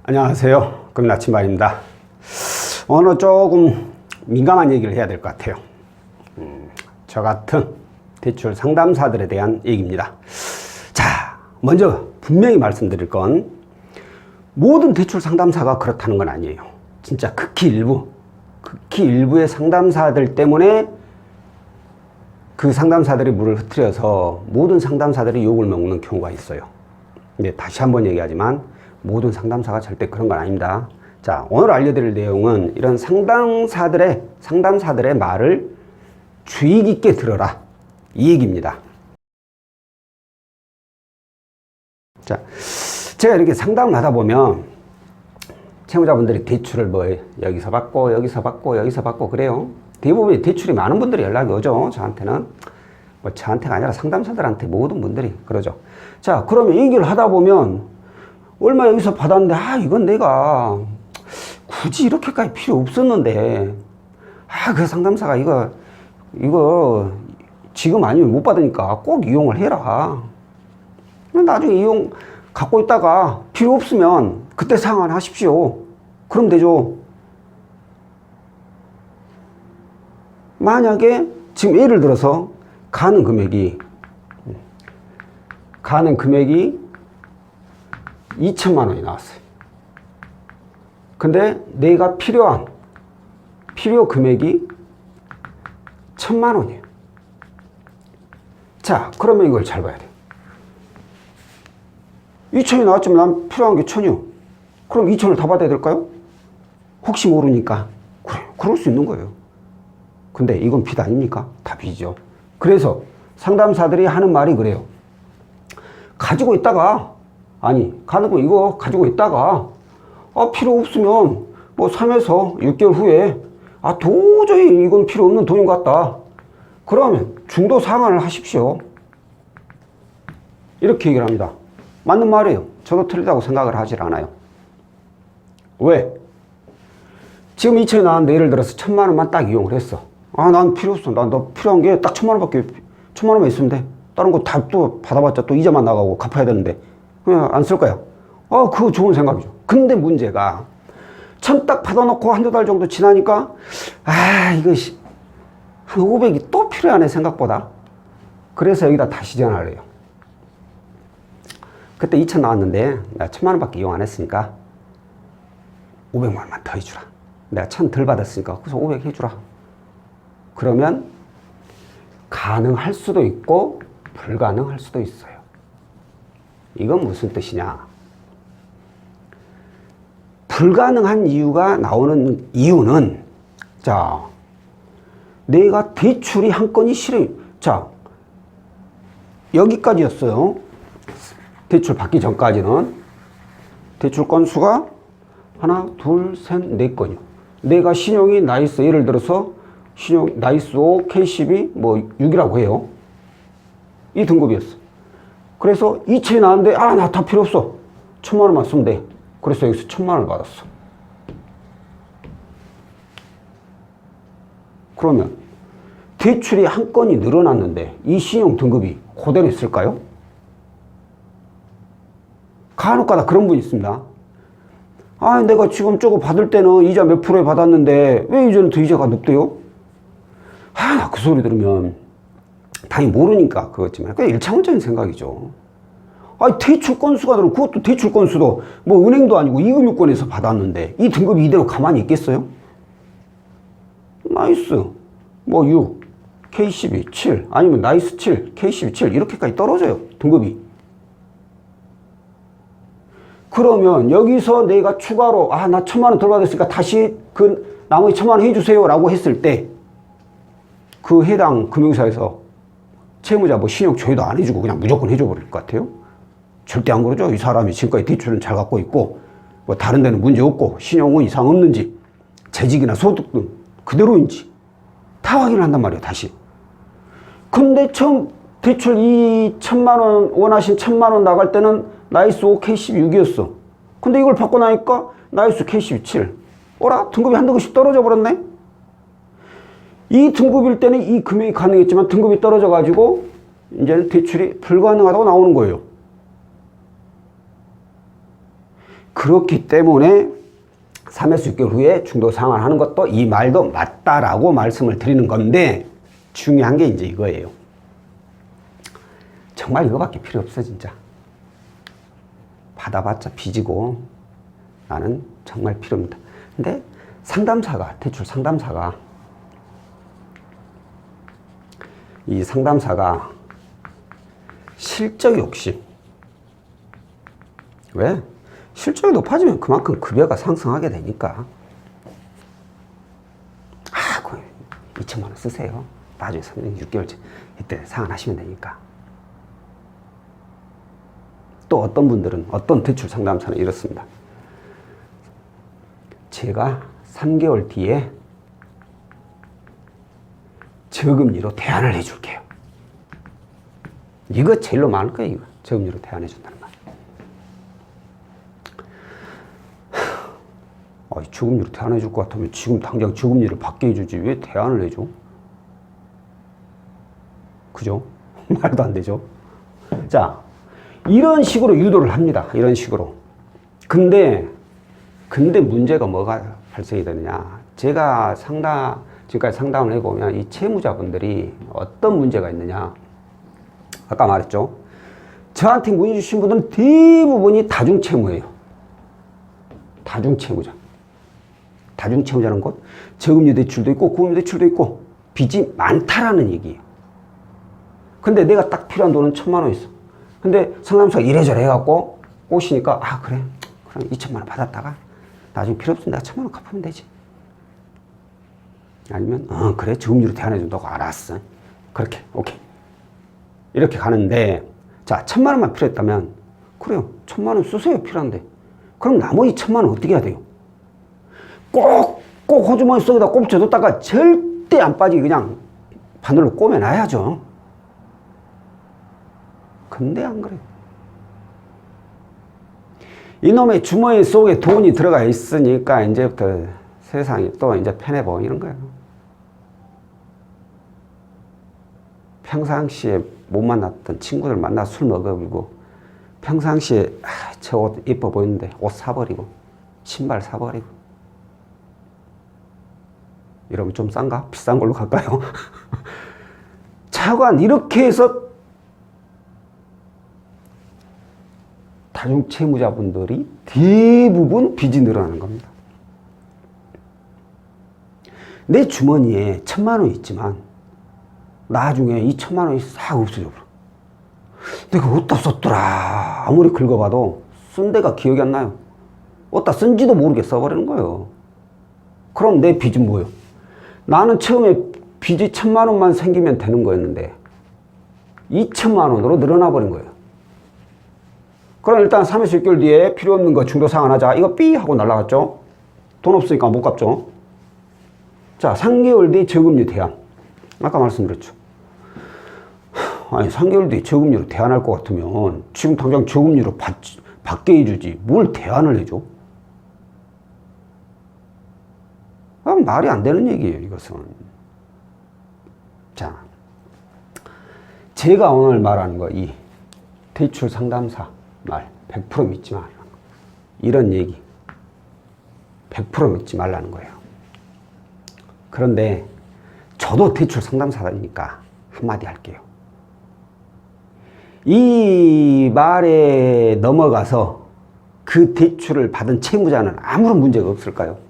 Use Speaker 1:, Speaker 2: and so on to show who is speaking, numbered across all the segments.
Speaker 1: 안녕하세요. 금나침반입니다. 오늘 조금 민감한 얘기를 해야 될 것 같아요. 저 같은 대출 상담사들에 대한 얘기입니다. 자, 먼저 분명히 말씀드릴 건 모든 대출 상담사가 그렇다는 건 아니에요. 진짜 극히 일부의 상담사들 때문에 그 상담사들이 물을 흐트려서 모든 상담사들이 욕을 먹는 경우가 있어요. 근데 다시 한번 얘기하지만 모든 상담사가 절대 그런 건 아닙니다. 자, 오늘 알려드릴 내용은 이런 상담사들의 말을 주의 깊게 들어라, 이 얘기입니다. 자, 제가 이렇게 상담을 하다 보면 채무자분들이 대출을 여기서 받고 그래요. 대부분 대출이 많은 분들이 연락이 오죠. 저한테는. 저한테가 아니라 상담사들한테 모든 분들이 그러죠. 자, 그러면 얘기를 하다 보면 얼마 여기서 받았는데 이건 내가 굳이 이렇게까지 필요 없었는데 그 상담사가 이거 지금 아니면 못 받으니까 꼭 이용을 해라. 나중에 이용 갖고 있다가 필요 없으면 그때 상환하십시오. 그럼 되죠. 만약에 지금 예를 들어서 가는 금액이 2천만 원이 나왔어요. 근데 내가 필요 금액이 1,000만 원이에요. 자, 그러면 이걸 잘 봐야 돼요. 2천이 나왔지만 난 필요한 게 1,000이요. 그럼 2천을 다 받아야 될까요? 혹시 모르니까. 그래, 그럴 수 있는 거예요. 근데 이건 빚 아닙니까? 다 빚이죠. 그래서 상담사들이 하는 말이 그래요. 가지고 있다가 가는 거 이거 가지고 있다가 필요 없으면 3에서 6개월 후에 도저히 이건 필요 없는 돈인 것 같다. 그러면 중도 상환을 하십시오. 이렇게 얘기를 합니다. 맞는 말이에요. 저도 틀리다고 생각을 하질 않아요. 왜? 지금 2천이 나왔는데 예를 들어서 1,000만 원만 딱 이용을 했어. 난 필요 없어. 너 필요한 게 딱 1,000만 원밖에, 1,000만 원만 있으면 돼. 다른 거 다 또 받아봤자 또 이자만 나가고 갚아야 되는데 그냥 안 쓸 거야. 그거 좋은 생각이죠. 근데 문제가 1,000 딱 받아놓고 한두 달 정도 지나니까 이거 한 500이 또 필요하네 생각보다. 그래서 여기다 다시 전화를 해요. 그때 2,000 나왔는데 내가 1,000만 원밖에 이용 안 했으니까 500만 원만 더 해주라. 내가 1,000 덜 받았으니까 그래서 500 해주라. 그러면 가능할 수도 있고 불가능할 수도 있어요. 이건 무슨 뜻이냐? 불가능한 이유가 나오는 이유는, 자, 내가 대출이 한 건이 싫어요. 자, 여기까지였어요. 대출 받기 전까지는 대출 건수가 하나, 둘, 셋, 네 건이요. 내가 신용이 나이스, 예를 들어서 신용 나이스 5, K12 6이라고 해요. 이 등급이었어. 그래서 2천이 나왔는데 나 다 필요 없어. 1,000만 원만 쓰면 돼. 그래서 여기서 1,000만 원을 받았어. 그러면 대출이 한 건이 늘어났는데 이 신용 등급이 그대로 있을까요? 간혹가다 그런 분이 있습니다. 내가 지금 저거 받을 때는 이자 몇 프로에 받았는데 왜 이제는 더 이자가 높대요? 나 그 소리 들으면 당연히 모르니까 그렇지만 그냥 일차원적인 생각이죠. 대출 건수가 늘어, 그것도 대출 건수도 은행도 아니고 이금융권에서 받았는데 이 등급이 이대로 가만히 있겠어요? 나이스 6, K12 7 아니면 나이스 7, K12 7 이렇게까지 떨어져요, 등급이. 그러면 여기서 내가 추가로 나 1,000만 원 덜 받았으니까 다시 그 나머지 1,000만 원 해주세요 라고 했을 때 그 해당 금융사에서 채무자 신용 조회도 안 해주고 그냥 무조건 해줘 버릴 것 같아요? 절대 안 그러죠. 이 사람이 지금까지 대출은 잘 갖고 있고 다른 데는 문제 없고 신용은 이상 없는지 재직이나 소득 등 그대로인지 다 확인을 한단 말이에요, 다시. 근데 처음 대출 2,000만 원 원하신 1,000만 원 나갈 때는 나이스 5, K16이었어. 근데 이걸 받고 나니까 나이스 K17. 등급이 한 등급씩 떨어져 버렸네? 이 등급일 때는 이 금액이 가능했지만 등급이 떨어져 가지고 이제는 대출이 불가능하다고 나오는 거예요. 그렇기 때문에 3에서 6개월 후에 중도 상환하는 것도 이 말도 맞다라고 말씀을 드리는 건데, 중요한 게 이제 이거예요. 정말 이거밖에 필요 없어, 진짜. 받아봤자 빚이고 나는 정말 필요 없다. 근데 상담사가, 대출 상담사가, 이 상담사가 실적 욕심. 왜? 실적이 높아지면 그만큼 급여가 상승하게 되니까. 그 2천만 원 쓰세요. 나중에 3년 6개월째 이때 상환하시면 되니까. 또 어떤 분들은, 어떤 대출 상담사는 이렇습니다. 제가 3개월 뒤에 저금리로 대안을 해줄게요. 이거 제일로 많을 거예요, 이거. 저금리로 대안해준다는 말. 저금리로 대안해줄 것 같으면 지금 당장 저금리를 받게 해주지 왜 대안을 해줘? 그죠? 말도 안 되죠? 자, 이런 식으로 유도를 합니다. 이런 식으로. 근데 문제가 뭐가 발생이 되느냐. 제가 지금까지 상담을 해보면 이 채무자분들이 어떤 문제가 있느냐. 아까 말했죠. 저한테 문의 주신 분들은 대부분이 다중채무예요. 다중채무자. 다중채무자는 것, 저금리 대출도 있고 고금리 대출도 있고 빚이 많다라는 얘기예요. 근데 내가 딱 필요한 돈은 1,000만 원 있어. 근데 상담사가 이래저래 해갖고 오시니까 그래 그럼 2천만 원 받았다가 나중에 필요 없으면 내가 1,000만 원 갚으면 되지. 아니면 그래 저금리로 대안해준다고 알았어. 그렇게 오케이. 이렇게 가는데, 자 1,000만 원만 필요했다면 그래요 1,000만 원 쓰세요 필요한데. 그럼 나머지 1,000만 원 어떻게 해야 돼요? 꼭 호주머니 속에다 꼽혀뒀다가 절대 안 빠지게 그냥 바늘로 꼬매놔야죠. 근데 안 그래요. 이놈의 주머니 속에 돈이 들어가 있으니까 이제부터 세상이 또 이제 편해 보이는 거예요. 평상시에 못 만났던 친구들 만나 술 먹어버리고, 평상시에 저 옷 이뻐 보이는데 옷 사버리고, 신발 사버리고. 이러면 좀 싼가? 비싼 걸로 갈까요? 차관 이렇게 해서 다중채무자분들이 대부분 빚이 늘어나는 겁니다. 내 주머니에 1,000만 원 있지만 나중에 2천만 원이 싹 없어져 버려. 내가 어디다 썼더라. 아무리 긁어봐도 쓴 데가 기억이 안 나요. 어디다 쓴지도 모르게 써버리는 거예요. 그럼 내 빚은 뭐예요? 나는 처음에 빚이 1,000만 원만 생기면 되는 거였는데 2천만 원으로 늘어나 버린 거예요. 그럼 일단 3에서 6개월 뒤에 필요 없는 거 중도 상환하자. 이거 삐 하고 날라갔죠. 돈 없으니까 못 갚죠. 자, 3개월 뒤 저금리 대안. 아까 말씀드렸죠. 아니 3개월 뒤에 저금리로 대안할 것 같으면 지금 당장 저금리로 받게 해주지 뭘 대안을 해줘? 말이 안 되는 얘기예요, 이것은. 자, 제가 오늘 말하는 거, 이 대출 상담사 말 100% 믿지 말라는 거. 이런 얘기 100% 믿지 말라는 거예요. 그런데 저도 대출 상담사니까 한마디 할게요. 이 말에 넘어가서 그 대출을 받은 채무자는 아무런 문제가 없을까요?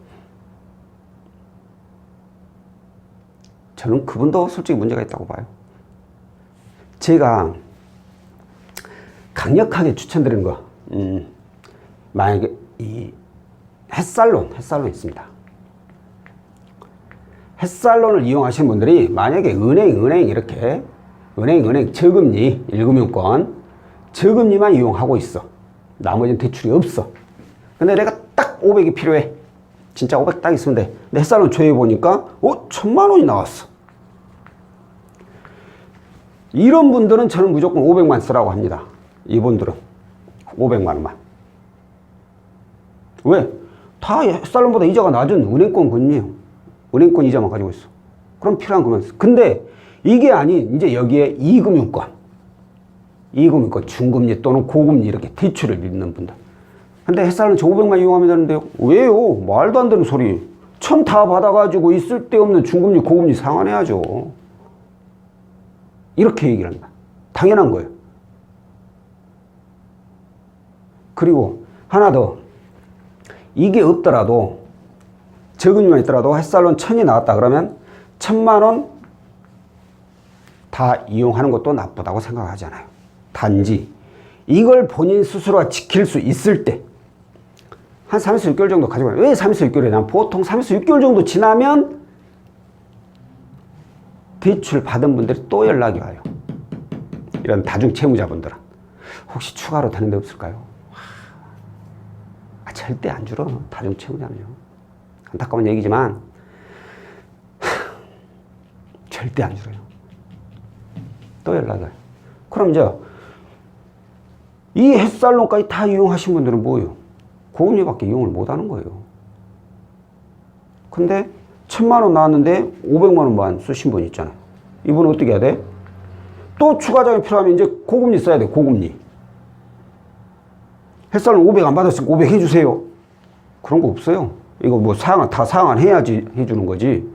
Speaker 1: 저는 그분도 솔직히 문제가 있다고 봐요. 제가 강력하게 추천드리는 거, 만약에 이 햇살론 있습니다. 햇살론을 이용하시는 분들이 만약에 은행 이렇게 은행 저금리 1금융권 저금리만 이용하고 있어. 나머지는 대출이 없어. 근데 내가 딱 500이 필요해. 진짜 500 딱 있으면 돼. 근데 햇살론 조회해보니까 1,000만 원이 나왔어. 이런 분들은 저는 무조건 500만 쓰라고 합니다. 이분들은 500만 원만. 왜? 다 햇살론보다 이자가 낮은 은행권 금리예요. 은행권 이자만 가지고 있어. 그럼 필요한 거면 써. 근데 이게 아닌 이제 여기에 2금융권 중금리 또는 고금리 이렇게 대출을 믿는 분들. 근데 햇살론 저 500만 이용하면 되는데요. 왜요? 말도 안 되는 소리. 천 다 받아가지고 있을 데 없는 중금리, 고금리 상환해야죠. 이렇게 얘기를 한다. 당연한 거예요. 그리고 하나 더. 이게 없더라도, 저금리만 있더라도 햇살론 1000이 나왔다 그러면 1000만 원 다 이용하는 것도 나쁘다고 생각하잖아요. 단지 이걸 본인 스스로가 지킬 수 있을 때, 한 3에서 6개월 정도 가지고 가요. 왜 3에서 6개월이냐? 보통 3에서 6개월 정도 지나면 대출 받은 분들이 또 연락이 와요. 이런 다중 채무자분들은. 혹시 추가로 되는 데 없을까요? 절대 안 줄어. 다중 채무자는요. 안타까운 얘기지만 절대 안 줄어요. 또 연락이 와요. 그럼 이제 이 햇살론까지 다 이용하신 분들은 뭐예요? 고금리밖에 이용을 못 하는 거예요. 근데 1000만 원 나왔는데 500만 원만 쓰신 분 있잖아요. 이분은 어떻게 해야 돼? 또 추가 자금이 필요하면 이제 고금리 써야 돼. 고금리. 햇살론 500 안 받았으니까 500 해주세요. 그런 거 없어요. 이거 뭐 상환, 다 상환해야지 해주는 거지.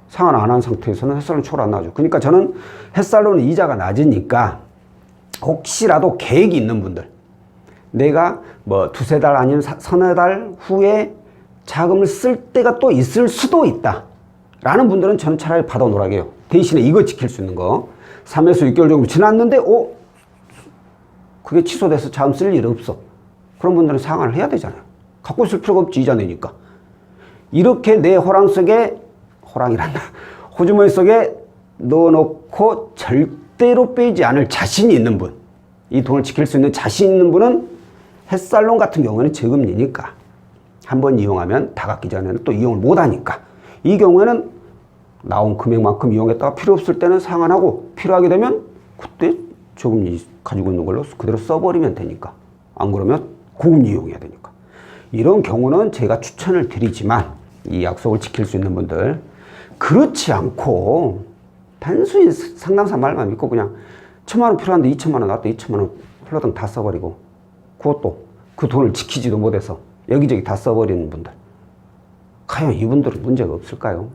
Speaker 1: 상환 안 한 상태에서는 햇살론 초를 안 나죠. 그러니까 저는 햇살론은 이자가 낮으니까 혹시라도 계획이 있는 분들, 내가 뭐 두세 달 아니면 서너 달 후에 자금을 쓸 때가 또 있을 수도 있다 라는 분들은 저는 차라리 받아 놓으라게요. 대신에 이거 지킬 수 있는 거, 3에서 6개월 정도 지났는데 그게 취소돼서 자금 쓸 일 없어. 그런 분들은 상환을 해야 되잖아요. 갖고 있을 필요가 없지, 이자 내니까. 이렇게 내 호랑 속에, 호랑이란다, 호주머니 속에 넣어놓고 절대로 빼지 않을 자신이 있는 분, 이 돈을 지킬 수 있는 자신 있는 분은 햇살론 같은 경우에는 저금리니까 한번 이용하면 다 갚기 전에는 또 이용을 못하니까, 이 경우에는 나온 금액만큼 이용했다가 필요 없을 때는 상환하고 필요하게 되면 그때 저금리 가지고 있는 걸로 그대로 써버리면 되니까. 안 그러면 고금리 이용해야 되니까. 이런 경우는 제가 추천을 드리지만 이 약속을 지킬 수 있는 분들, 그렇지 않고 단순히 상담사 말만 믿고 그냥 1000만 원 필요한데 2천만 원 나왔다, 2천만 원 흘러등 다 써버리고, 그것도 그 돈을 지키지도 못해서 여기저기 다 써버리는 분들, 과연 이분들은 문제가 없을까요?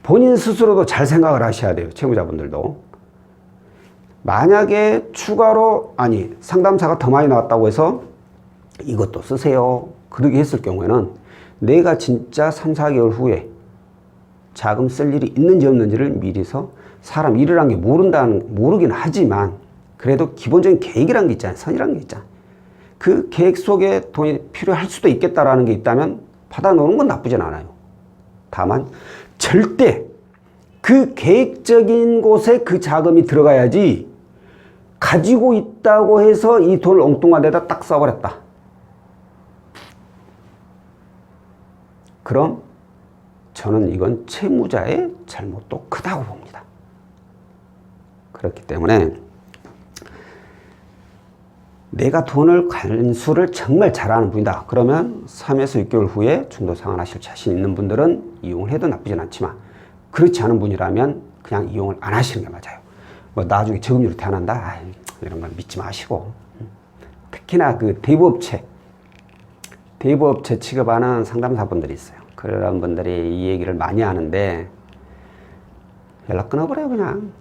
Speaker 1: 본인 스스로도 잘 생각을 하셔야 돼요. 채무자분들도. 만약에 추가로, 상담사가 더 많이 나왔다고 해서 이것도 쓰세요, 그렇게 했을 경우에는 내가 진짜 3, 4개월 후에 자금 쓸 일이 있는지 없는지를 미리서, 사람 일이란 게 모르긴 하지만 그래도 기본적인 계획이란 게 있잖아요. 선이란 게 있잖아요. 그 계획 속에 돈이 필요할 수도 있겠다라는 게 있다면 받아 놓는 건 나쁘진 않아요. 다만 절대 그 계획적인 곳에 그 자금이 들어가야지, 가지고 있다고 해서 이 돈을 엉뚱한 데다 딱 써버렸다, 그럼 저는 이건 채무자의 잘못도 크다고 봅니다. 그렇기 때문에 내가 돈을 관수를 정말 잘하는 분이다 그러면 3에서 6개월 후에 중도 상환하실 자신 있는 분들은 이용을 해도 나쁘진 않지만, 그렇지 않은 분이라면 그냥 이용을 안 하시는 게 맞아요. 뭐 나중에 저금리로 태어난다, 이런 건 믿지 마시고. 특히나 그 대부업체 취급하는 상담사분들이 있어요. 그런 분들이 이 얘기를 많이 하는데 연락 끊어버려요, 그냥.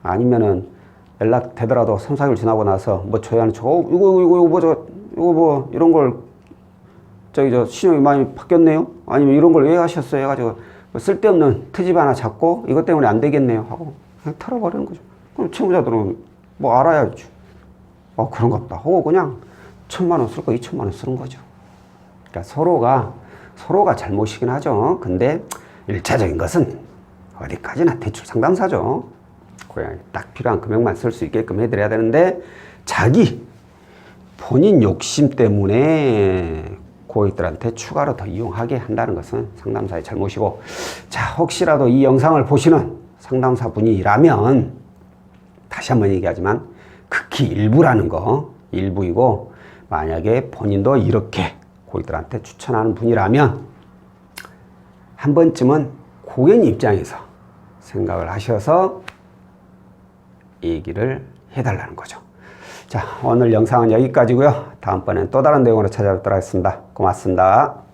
Speaker 1: 아니면은 연락 되더라도 3, 4개월 지나고 나서 뭐 줘야하는 척, 이거 이런 걸 신용이 많이 바뀌었네요, 아니면 이런 걸 왜 하셨어요 해가지고 뭐 쓸데없는 트집 하나 잡고 이것 때문에 안 되겠네요 하고 그냥 털어버리는 거죠. 그럼 채무자들은 뭐 알아야지, 그런갑다 하고 그냥 1000만 원 쓸 거 2천만 원 쓰는 거죠. 그러니까 서로가 잘못이긴 하죠. 근데 일차적인 것은 어디까지나 대출 상담사죠. 그냥 딱 필요한 금액만 쓸 수 있게끔 해드려야 되는데, 본인 욕심 때문에 고객들한테 추가로 더 이용하게 한다는 것은 상담사의 잘못이고, 자, 혹시라도 이 영상을 보시는 상담사분이라면 다시 한번 얘기하지만 극히 일부라는 거, 일부이고, 만약에 본인도 이렇게 고객들한테 추천하는 분이라면 한 번쯤은 고객님 입장에서 생각을 하셔서 얘기를 해달라는 거죠. 자, 오늘 영상은 여기까지고요. 다음번엔 또 다른 내용으로 찾아뵙도록 하겠습니다. 고맙습니다.